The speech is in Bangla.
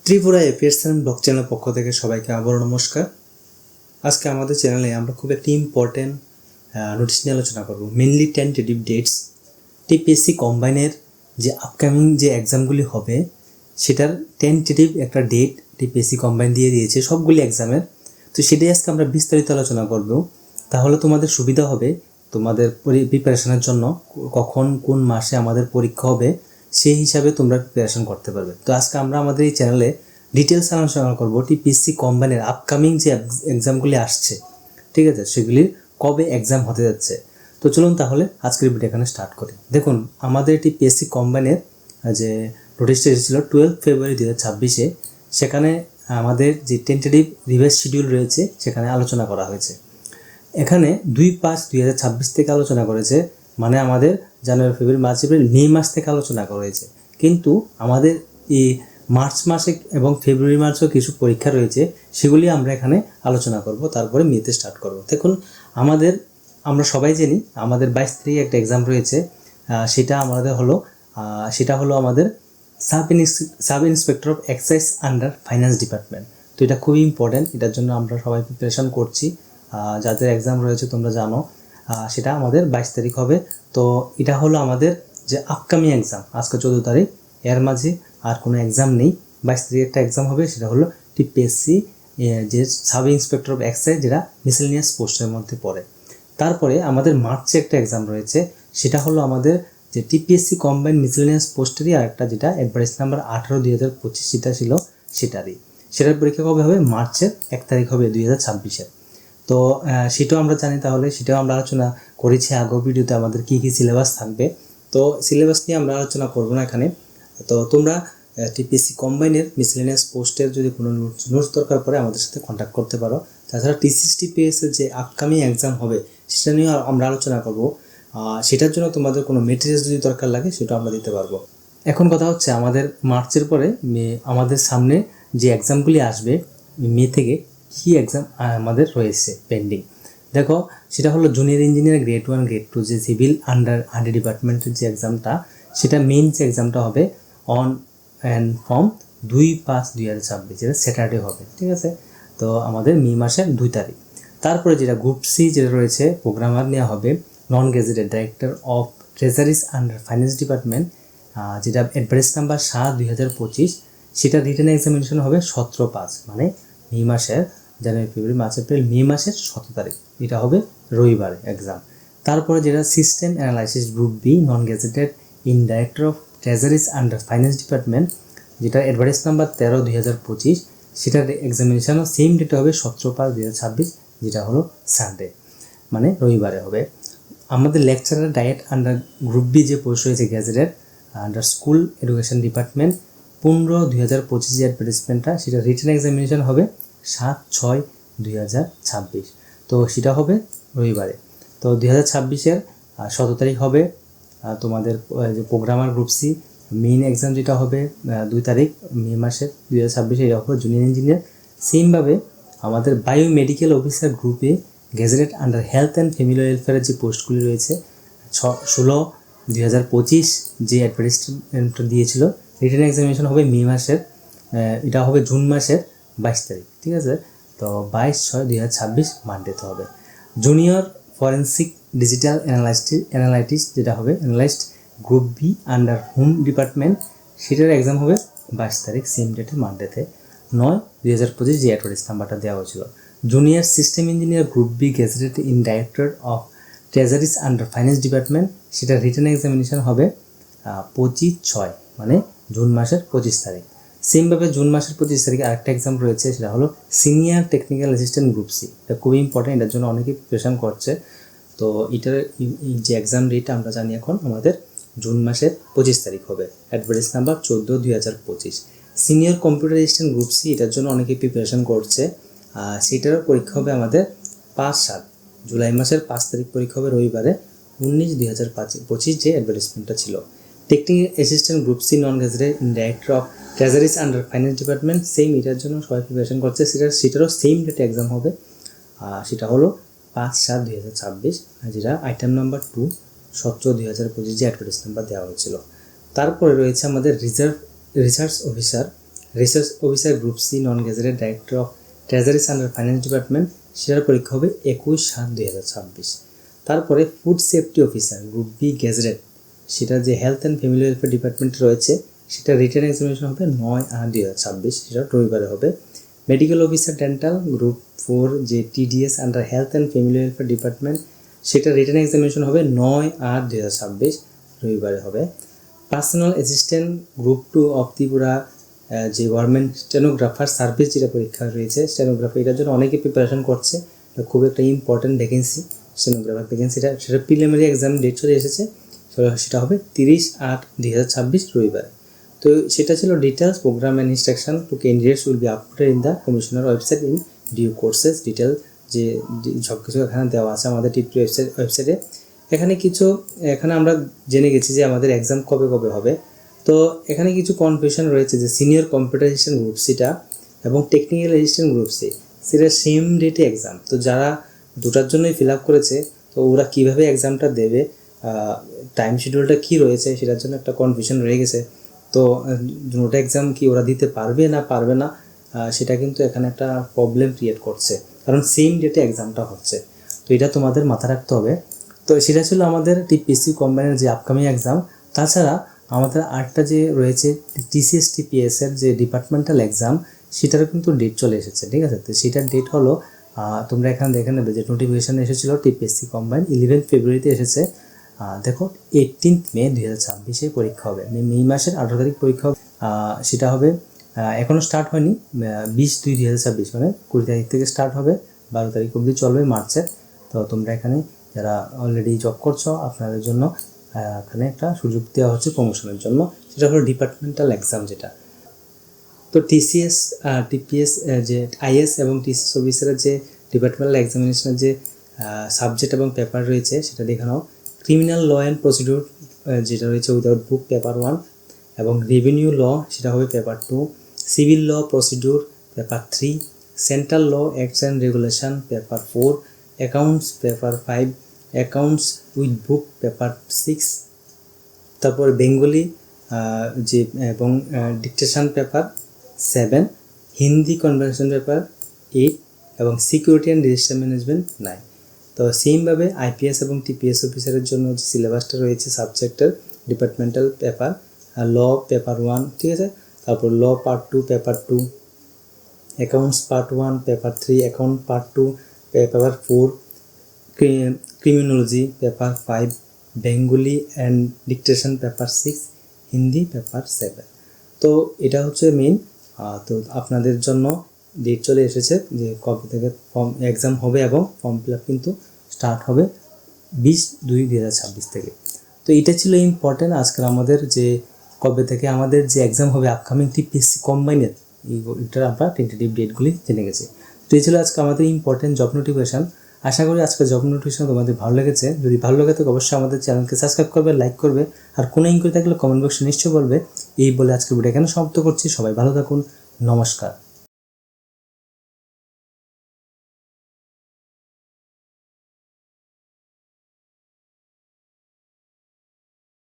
ত্রিপুরা এপিএস ব্লগ চ্যানেল পক্ষ থেকে সবাইকে আবারও নমস্কার। আজকে আমাদের চ্যানেলে আমরা খুব একটি ইম্পর্টেন্ট নোটিশ নিয়ে আলোচনা করব। মেনলি টেন্টেটিভ ডেটস টিপিএসসি কম্বাইনের যে আপকামিং যে এক্সামগুলি হবে সেটার টেন্টেটিভ একটা ডেট টিপিএসসি কম্বাইন দিয়ে দিয়েছে সবগুলি এক্সামের। তো সেটাই আজকে আমরা বিস্তারিত আলোচনা করব। তাহলে তোমাদের সুবিধা হবে তোমাদের প্রিপারেশনের জন্য, কখন কোন মাসে আমাদের পরীক্ষা হবে সেই হিসাবে তোমরা প্রিপারেশন করতে পারবে। তো আজকে আমরা আমাদের এই চ্যানেলে ডিটেলস আলোচনা করবো টিপিএসসি কম্বাইনের আপকামিং যে এক্সামগুলি আসছে, ঠিক আছে, সেগুলির কবে এক্সাম হতে যাচ্ছে। তো চলুন তাহলে আজকের ভিডিও এখানে স্টার্ট করি। দেখুন, আমাদের টিপিএসসি কম্বাইনের যে নোটিশটা এসেছিল 12 ফেব্রুয়ারি 2026-এ, সেখানে আমাদের যে টেন্টেটিভ রিভাইজ শিডিউল রয়েছে সেখানে আলোচনা করা হয়েছে। এখানে 2/5/2026 থেকে আলোচনা করেছে, মানে আমাদের জানুয়ারি, ফেব্রুয়ারি, মার্চ, এপ্রিল, মে মাস থেকে আলোচনা করা হয়েছে। কিন্তু আমাদের এই মার্চ মাসে এবং ফেব্রুয়ারি মাসেও কিছু পরীক্ষা রয়েছে, সেগুলি আমরা এখানে আলোচনা করব, তারপরে মেতে স্টার্ট করব। দেখুন, আমরা সবাই জানি আমাদের 22 তারিখে একটা এক্সাম রয়েছে। সেটা হলো আমাদের sub inspector of excise under finance department. তো এটা খুবই ইম্পর্ট্যান্ট, এটার জন্য আমরা সবাই প্রিপারেশন করছি। যাদের এক্সাম রয়েছে তোমরা জানো, সেটা আমাদের 22 তারিখ হবে। তো এটা হলো আমাদের যে আপকামিং এক্সাম, আজকে 14 তারিখ, এর মাঝে আর কোনো এক্সাম নেই। 22 তারিখে একটা এক্সাম হবে, সেটা হলো টিপিএসসি যে সাব ইন্সপেক্টর অফ এক্সাইজ, যেটা মিসেলেনিয়াস পোস্টের মধ্যে পড়ে। তারপরে আমাদের মার্চে একটা এক্সাম রয়েছে, সেটা হলো আমাদের যে টিপিএসসি কম্বাইন্ড মিসেলেনিয়াস পোস্টেরই আরেকটা, যেটা অ্যাডভাইস নাম্বার 18/2025 যেটা ছিল সেটার পরীক্ষা কবে হবে? মার্চের 1 তারিখ হবে 2026-এর। তো সেটাও আমরা জানি, তাহলে সেটাও আমরা আলোচনা করেছি আগের ভিডিওতে আমাদের কী কী সিলেবাস থাকবে। তো সিলেবাস নিয়ে আমরা আলোচনা করবো না এখানে। তো তোমরা টিপিএসসি কম্বাইনের মিসেলেনিয়াস পোস্টের যদি কোনো নোটস দরকার পড়ে আমাদের সাথে কন্ট্যাক্ট করতে পারো। তাছাড়া টিসিএসটিপিএসের যে আপকামিং এক্সাম হবে সেটা নিয়েও আমরা আলোচনা করব। সেটার জন্য তোমাদের কোনো মেটেরিয়ালস যদি দরকার লাগে সেটাও আমরা দিতে পারবো। এখন কথা হচ্ছে, আমাদের মার্চের পরে আমাদের সামনে যে এক্সামগুলি আসবে মে থেকে, কী এক্সাম আমাদের রয়েছে পেন্ডিং। দেখো, সেটা হলো জুনিয়র ইঞ্জিনিয়ার গ্রেড 1 গ্রেড 2 যে সিভিল আন্ডার ডিপার্টমেন্টের যে এক্সামটা, সেটা মেইন যে এক্সামটা হবে অন অ্যান্ড ফ্রম 2/5/2026, যেটা স্যাটারডে হবে, ঠিক আছে। তো আমাদের মে মাসের 2 তারিখ। তারপরে যেটা গ্রুপ সি যেটা রয়েছে, প্রোগ্রামার নেওয়া হবে নন gazetted director of treasuries under finance department, যেটা অ্যাডভাইস নাম্বার 7/2025, সেটা রিটেন এক্সামিনেশন হবে 17/5, মানে মে মাসের জানুয়ারি, ফেব্রুয়ারি, মার্চ, এপ্রিল, মে মাসের 17 তারিখ। এটা হবে রবিবারে এক্সাম। তারপরে যেটা system analysis group B non gazetted in director of treasuries under finance department, যেটা অ্যাডভাইস নাম্বার 13/2025, সেটার এক্সামিনেশনও সেম ডেটে হবে 17/5/2026, যেটা হলো সানডে, মানে রবিবারে হবে। আমাদের lecturer diet under group B যে পোস্ট রয়েছে gazetted under school education department 15/2025 যে অ্যাডভার্টাইজমেন্টটা, সেটা রিটেন এক্সামিনেশন হবে 7/6/2026। তো সেটা হবে রবিবারে। তো 2026-এর 17 তারিখ হবে তোমাদের যে programmer group C main exam, যেটা হবে 2 তারিখ মে মাসের 2026-এ, এটা হবে জুনিয়র ইঞ্জিনিয়ার। সেমভাবে আমাদের বায়োমেডিক্যাল অফিসার গ্রুপে gazetted under health and family ওয়েলফেয়ারের যে পোস্টগুলি রয়েছে 16/2025 যে অ্যাডভার্টাইজমেন্টটা দিয়েছিল, রিটেন এক্সামিনেশন হবে মে মাসের, এটা হবে জুন মাসের 22 তারিখ, ঠিক আছে। তো 22/6/2026 মানডেতে হবে। জুনিয়র ফরেন্সিক ডিজিটাল অ্যানালাইটিস যেটা হবে analyst group B under home department, সেটার এক্সাম হবে 22 তারিখ সেম ডেটে মানডেতে 9/2025 যে অ্যাডভার্টাইজ নাম্বারটা দেওয়া হয়েছিল। Junior system engineer group B gazetted in director of treasuries under finance department, সেটা রিটেন এক্সামিনেশন হবে 25/6, মানে জুন মাসের 25 তারিখ। সেমভাবে জুন মাসের 25 তারিখে আরেকটা এক্সাম রয়েছে, সেটা হলো senior technical assistant group C. এটা খুবই ইম্পর্টেন্ট, এটার জন্য অনেকেই প্রিপারেশন করছে। তো এটার যে এক্সাম ডেট আমরা জানি এখন আমাদের জুন মাসের 25 তারিখ হবে, advertise number 14/2025। Senior computer assistant group C, এটার জন্য অনেকেই প্রিপারেশন করছে। সেটারও পরীক্ষা হবে আমাদের 5/7, জুলাই মাসের 5 তারিখ পরীক্ষা হবে রবিবারে 19/2025 যে অ্যাডভার্টাইজমেন্টটা ছিল। Technical assistant group C non gazetted in director of treasuries under finance department, same এটার জন্য সবাই প্রিপারেশন করছে। সেটারও সেম ডেটে এক্সাম হবে, সেটা হলো 5/7/2026, যেটা আইটেম নাম্বার 2 17/2025 যে অ্যাডভার্টাইজ নাম্বার দেওয়া হয়েছিল। তারপরে রয়েছে আমাদের research officer research officer group C non gazetted director of treasuries under finance department, সেটার পরীক্ষা হবে 21/7/2026। তারপরে food safety officer group B gazetted, সেটা যে হেলথ অ্যান্ড ফ্যামিলি ওয়েলফেয়ার ডিপার্টমেন্টে রয়েছে, সেটা রিটেন এক্সামিনেশন হবে 9/8/2026, সেটা রবিবারে হবে। মেডিকেল অফিসার ডেন্টাল গ্রুপ 4 যে TDS under health and family welfare department, সেটা রিটেন এক্সামিনেশন হবে 9/8/2026, রবিবারে হবে। Personal assistant group 2 of Tripura যে গভর্নমেন্ট স্টেনোগ্রাফার সার্ভিস যেটা পরীক্ষা রয়েছে স্টেনোগ্রাফার, এটার জন্য অনেকে প্রিপারেশন করছে। এটা খুব একটা ইম্পর্টেন্ট ভ্যাকেন্সি, স্টেনোগ্রাফার ভ্যাকেন্সিটা, সেটা প্রিলিমিনারি এক্সাম ডেট চলে এসেছে, সেটা হবে 30/8/2026, রবিবার। তো সেটা ছিল details programme and instruction to candidates will be uploaded in the commissioner website in due courses. Detail যে সব কিছু এখানে দেওয়া আছে আমাদের টিপি ওয়েবসাইটে। এখানে আমরা জেনে গেছি যে আমাদের এক্সাম কবে কবে হবে। তো এখানে কিছু কনফিউশন রয়েছে যে সিনিয়র কম্পিউটার অ্যাসিস্ট্যান্ট গ্রুপ সিটা এবং টেকনিক্যাল অ্যাসিস্ট্যান্ট গ্রুপ সি, সেটা সেম ডেটে এক্সাম। তো যারা দুটার জন্যই ফিল আপ করেছে, তো ওরা কীভাবে এক্সামটা দেবে, টাইম শিডিউলটা কী রয়েছে, সেটার জন্য একটা কনফিউশন রয়ে গেছে। তো দুটো এক্সাম কি ওরা দিতে পারবে না, সেটা কিন্তু এখানে একটা প্রবলেম ক্রিয়েট করছে, কারণ সেম ডেটে এক্সামটা হচ্ছে। তো এটা তোমাদের মাথা রাখতে হবে। তো সেটা ছিল আমাদের টিপিএসসি কম্বাইনের যে আপকামিং এক্সাম। তাছাড়া আমাদের আরেকটা যে রয়েছে টিসিএস টিপিএসের যে ডিপার্টমেন্টাল এক্সাম, সেটারও কিন্তু ডেট চলে এসেছে, ঠিক আছে। তো সেটার ডেট হলো, তোমরা এখানে দেখে নেবে যে নোটিফিকেশান এসেছিলো টিপিএসসি কম্বাইন 11 ফেব্রুয়ারিতে এসেছে। দেখো 18 মে 2026 পরীক্ষা হবে, মে মাসের 18 তারিখ পরীক্ষা হবে। সেটা হবে, এখনও স্টার্ট হয়নি, 20/2/2026, মানে 20 তারিখ থেকে স্টার্ট হবে, 12 তারিখ অবধি চলবে মার্চের। তো তোমরা এখানে যারা অলরেডি জব করছো, আপনাদের জন্য এখানে একটা সুযোগ দেওয়া হচ্ছে প্রমোশনের জন্য, সেটা হলো ডিপার্টমেন্টাল এক্সাম যেটা। তো টিপিএস যে আইএস এবং টিসিএস অফিসারের যে ডিপার্টমেন্টাল এক্সামিনেশনের যে সাবজেক্ট এবং পেপার রয়েছে, সেটা দেখে নাও। ক্রিমিনাল ল অ্যান্ড প্রসিডিউর যেটা রয়েছে উইদাউট বুক, পেপার 1, এবং রেভিনিউ ল, সেটা হবে paper 2, civil law procedure paper 3, central law acts and regulation paper 4, accounts paper 5, accounts with book paper 6, তারপর বেঙ্গলি যে এবং dictation paper 7, Hindi conversation paper 8, এবং সিকিউরিটি অ্যান্ড রেজিস্টার ম্যানেজমেন্ট 9। তো সেমভাবে আইপিএস এবং টিপিএস অফিসারের জন্য যে সিলেবাসটা রয়েছে সাবজেক্টের ডিপার্টমেন্টাল পেপার, ল পেপার 1, ঠিক আছে। তারপর law part 2 paper 2, accounts part 1 paper 3, account part 2 paper 4, criminology paper 5, Bengali and dictation paper 6, Hindi paper 7। তো এটা হচ্ছে মেন। তো আপনাদের জন্য ডেট চলে এসেছে যে কবে থেকে এক্সাম হবে, এবং ফর্ম ফিল আপ কিন্তু স্টার্ট হবে 20/2/2026 থেকে। তো এটা ছিল ইম্পর্টেন্ট আজকের আমাদের যে কবে থেকে আমাদের যে এক্সাম হবে আপকামিং টিপিএসসি কম্বাইনের, এইটার আমরা টেন্টেটিভ ডেটগুলি জেনে গেছি। তো এই ছিল আজকে আমাদের ইম্পর্টেন্ট জব নোটিফিকেশান। আশা করি আজকে জব নোটিফিকেশান তোমাদের ভালো লেগেছে। যদি ভালো লাগে তো অবশ্যই আমাদের চ্যানেলকে সাবস্ক্রাইব করবে, লাইক করবে, আর কোনো ইনকোয়ারি থাকলে কমেন্ট বক্সে নিশ্চয়ই বলবে। এই বলে আজকের ভিডিও এখানে সমাপ্ত করছি। সবাই ভালো থাকুন, নমস্কার।